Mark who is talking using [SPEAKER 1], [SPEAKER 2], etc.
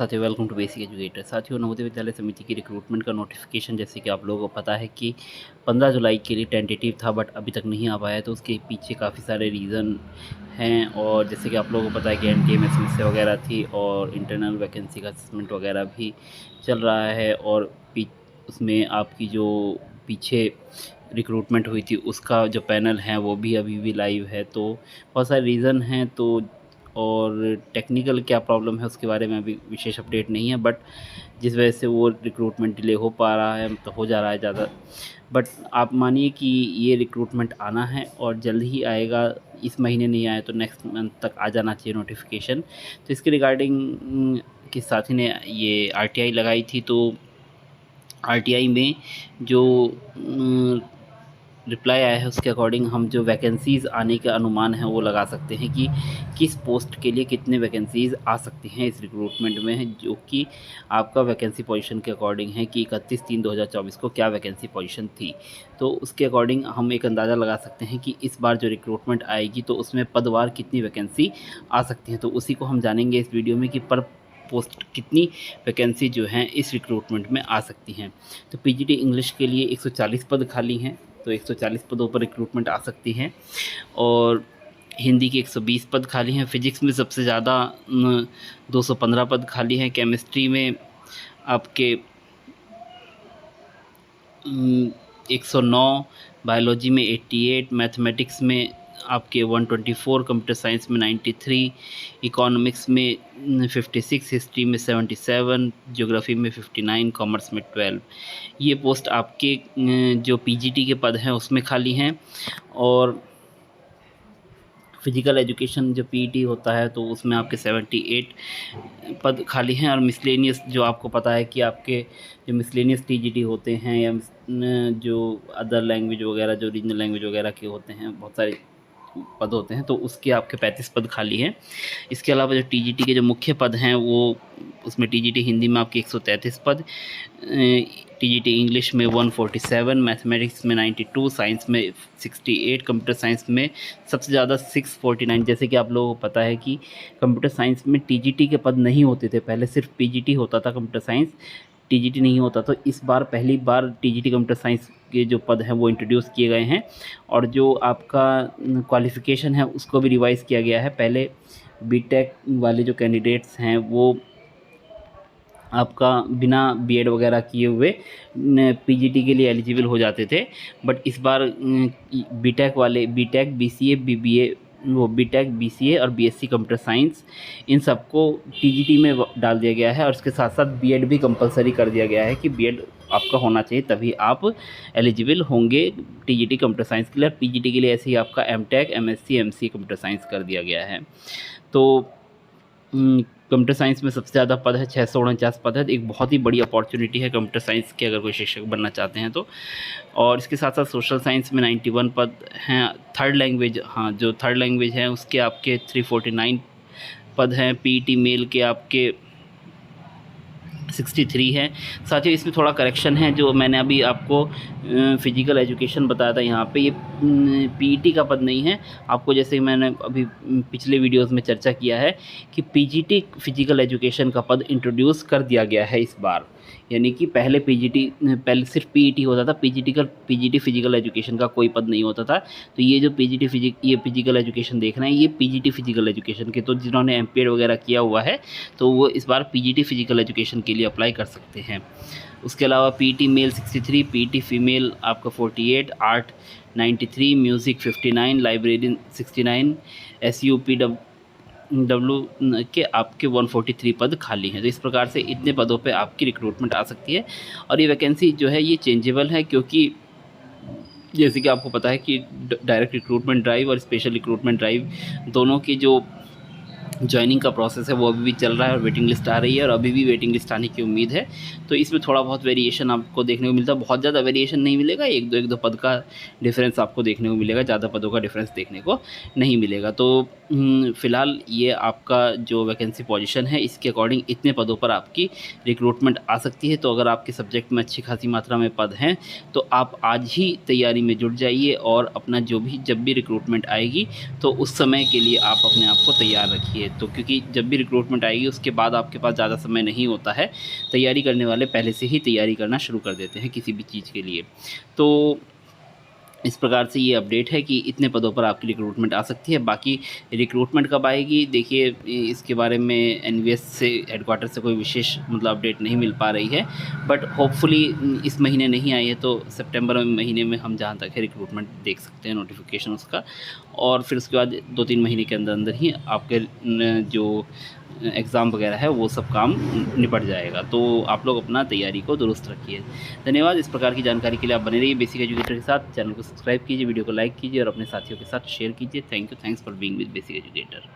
[SPEAKER 1] साथियों welcome to basic educator. साथियों नवोदय विद्यालय समिति की रिक्रूटमेंट का नोटिफिकेशन जैसे कि आप लोगों को पता है कि 15 जुलाई के लिए टेंटेटिव था, बट अभी तक नहीं आ पाया। तो उसके पीछे काफ़ी सारे रीज़न हैं, और जैसे कि आप लोगों को पता है कि एनटीए में समस्या वगैरह थी और इंटरनल वैकेंसी का असेसमेंट वगैरह भी चल रहा है, और उसमें आपकी जो पीछे रिक्रूटमेंट हुई थी उसका जो पैनल है वो भी अभी भी लाइव है। तो बहुत सारे रीज़न हैं, तो और टेक्निकल क्या प्रॉब्लम है उसके बारे में अभी विशेष अपडेट नहीं है, बट जिस वजह से वो रिक्रूटमेंट डिले हो पा रहा है, तो हो जा रहा है ज़्यादा। बट आप मानिए कि ये रिक्रूटमेंट आना है और जल्द ही आएगा। इस महीने नहीं आया तो नेक्स्ट मंथ तक आ जाना चाहिए नोटिफिकेशन। तो इसके रिगार्डिंग किस साथी ने ये आरटीआई लगाई थी, तो आरटीआई में जो रिप्लाई आया है उसके अकॉर्डिंग हम जो वैकेंसीज़ आने का अनुमान है वो लगा सकते हैं कि किस पोस्ट के लिए कितने वैकेंसीज़ आ सकती हैं इस रिक्रूटमेंट में, जो कि आपका वैकेंसी पोजीशन के अकॉर्डिंग है कि 31/3/2024 को क्या वैकेंसी पोजीशन थी। तो उसके अकॉर्डिंग हम एक अंदाज़ा लगा सकते हैं कि इस बार जो रिक्रूटमेंट आएगी तो उसमें पदवार कितनी वैकेंसी आ सकती हैं। तो उसी को हम जानेंगे इस वीडियो में कि पर पोस्ट कितनी वैकेंसी जो हैं इस रिक्रूटमेंट में आ सकती हैं। तो पीजीटी इंग्लिश के लिए 140 पद खाली हैं, तो 140 पदों पर रिक्रूटमेंट आ सकती है। और हिंदी के 120 पद खाली हैं। फिजिक्स में सबसे ज़्यादा 215 पद खाली हैं। केमिस्ट्री में आपके 109, बायोलॉजी में 88, मैथमेटिक्स में आपके 124, कंप्यूटर साइंस में 93, इकोनॉमिक्स में 56, हिस्ट्री में 77, ज्योग्राफी में 59, कॉमर्स में 12। ये पोस्ट आपके जो पीजीटी के पद हैं उसमें खाली हैं। और फिजिकल एजुकेशन जो पीईटी होता है तो उसमें आपके 78 पद खाली हैं। और मिसलेनियस जो आपको पता है कि आपके जो मिसलेनियस टीजीटी होते हैं या जो अदर लैंग्वेज वगैरह जो रीजनल लैंग्वेज वगैरह के होते हैं, बहुत सारे पद होते हैं, तो उसके आपके 35 पद खाली हैं। इसके अलावा जो टीजीटी के जो मुख्य पद हैं वो उसमें टीजीटी हिंदी में आपके 133 पद, टीजीटी इंग्लिश में 147, मैथमेटिक्स में 92, साइंस में 68, कंप्यूटर साइंस में सबसे ज़्यादा 649। जैसे कि आप लोगों को पता है कि कंप्यूटर साइंस में टीजीटी के पद नहीं होते थे, पहले सिर्फ पीजीटी होता था कंप्यूटर साइंस, टीजीटी नहीं होता। तो इस बार पहली बार टीजीटी कंप्यूटर साइंस के जो पद हैं वो इंट्रोड्यूस किए गए हैं, और जो आपका क्वालिफ़िकेशन है उसको भी रिवाइज़ किया गया है। पहले बीटेक वाले जो कैंडिडेट्स हैं वो आपका बिना बीएड वगैरह किए हुए पीजीटी के लिए एलिजिबल हो जाते थे, बट इस बार बीटेक वाले बीटेक, बीसीए, बीबीए, वो बीटेक, बीसीए और बीएससी कंप्यूटर साइंस, इन सबको टीजीटी में डाल दिया गया है। और इसके साथ साथ बीएड भी कंपलसरी कर दिया गया है कि बीएड आपका होना चाहिए, तभी आप एलिजिबल होंगे टीजीटी कंप्यूटर साइंस के लिए। पीजीटी के लिए ऐसे ही आपका MTech, MSc, MCA computer science कर दिया गया है। तो कंप्यूटर साइंस में सबसे ज़्यादा पद है, 649 पद है। एक बहुत ही बड़ी अपॉर्चुनिटी है कंप्यूटर साइंस के, अगर कोई शिक्षक बनना चाहते हैं तो। और इसके साथ साथ सोशल साइंस में 91 पद हैं। थर्ड लैंग्वेज, हाँ, जो थर्ड लैंग्वेज है उसके आपके 349 पद हैं। पीईटी मेल के आपके 63 है। साथियों इसमें थोड़ा करेक्शन है, जो मैंने अभी आपको फिजिकल एजुकेशन बताया था, यहाँ पे ये पीईटी का पद नहीं है। आपको जैसे मैंने अभी पिछले वीडियोस में चर्चा किया है कि पीजीटी फिजिकल एजुकेशन का पद इंट्रोड्यूस कर दिया गया है इस बार। यानी कि पहले पहले सिर्फ पीईटी होता था, पीजीटी फिजिकल एजुकेशन का कोई पद नहीं होता था। तो ये जो ये फिजिकल एजुकेशन देख रहे हैं, ये पीजीटी फिजिकल एजुकेशन के, तो जिन्होंने एमपीएड वगैरह किया हुआ है तो वो इस बार पीजीटी फिजिकल एजुकेशन के लिए अप्लाई कर सकते हैं। उसके अलावा पीईटी मेल 63, पीईटी फीमेल आपका 48, आर्ट 93, म्यूज़िक 59, लाइब्रेरियन 69, एसयूपीडब्ल्यू के आपके 143 पद खाली हैं। तो इस प्रकार से इतने पदों पे आपकी रिक्रूटमेंट आ सकती है। और ये वैकेंसी जो है ये चेंजेबल है, क्योंकि जैसे कि आपको पता है कि डायरेक्ट रिक्रूटमेंट ड्राइव और स्पेशल रिक्रूटमेंट ड्राइव दोनों की जो जॉइनिंग का प्रोसेस है वो अभी भी चल रहा है, और वेटिंग लिस्ट आ रही है, और अभी भी वेटिंग लिस्ट आने की उम्मीद है। तो इसमें थोड़ा बहुत वेरिएशन आपको देखने को मिलता है, बहुत ज़्यादा वेरिएशन नहीं मिलेगा, एक दो पद का डिफरेंस आपको देखने को मिलेगा, ज़्यादा पदों का डिफरेंस देखने को नहीं मिलेगा। तो फ़िलहाल ये आपका जो वैकेंसी पोजीशन है इसके अकॉर्डिंग इतने पदों पर आपकी रिक्रूटमेंट आ सकती है। तो अगर आपके सब्जेक्ट में अच्छी खासी मात्रा में पद हैं तो आप आज ही तैयारी में जुट जाइए, और अपना जब भी रिक्रूटमेंट आएगी तो उस समय के लिए आप अपने आप को तैयार रखिए। तो क्योंकि जब भी रिक्रूटमेंट आएगी उसके बाद आपके पास ज़्यादा समय नहीं होता है। तैयारी करने वाले पहले से ही तैयारी करना शुरू कर देते हैं किसी भी चीज़ के लिए। तो इस प्रकार से ये अपडेट है कि इतने पदों पर आपकी रिक्रूटमेंट आ सकती है। बाकी रिक्रूटमेंट कब आएगी देखिए, इसके बारे में एनवीएस से हेडक्वार्टर से कोई विशेष मतलब अपडेट नहीं मिल पा रही है, बट होपफुली इस महीने नहीं आई है तो सितंबर महीने में हम जहाँ तक है रिक्रूटमेंट देख सकते हैं नोटिफिकेशन उसका। और फिर उसके बाद 2-3 महीने के अंदर अंदर ही आपके जो एग्ज़ाम वगैरह है वो सब काम निपट जाएगा। तो आप लोग अपना तैयारी को दुरुस्त रखिए। धन्यवाद। इस प्रकार की जानकारी के लिए आप बने रहिए बेसिक एजुकेटर के साथ। चैनल को सब्सक्राइब कीजिए, वीडियो को लाइक कीजिए और अपने साथियों के साथ शेयर कीजिए। Thanks for being with basic educator.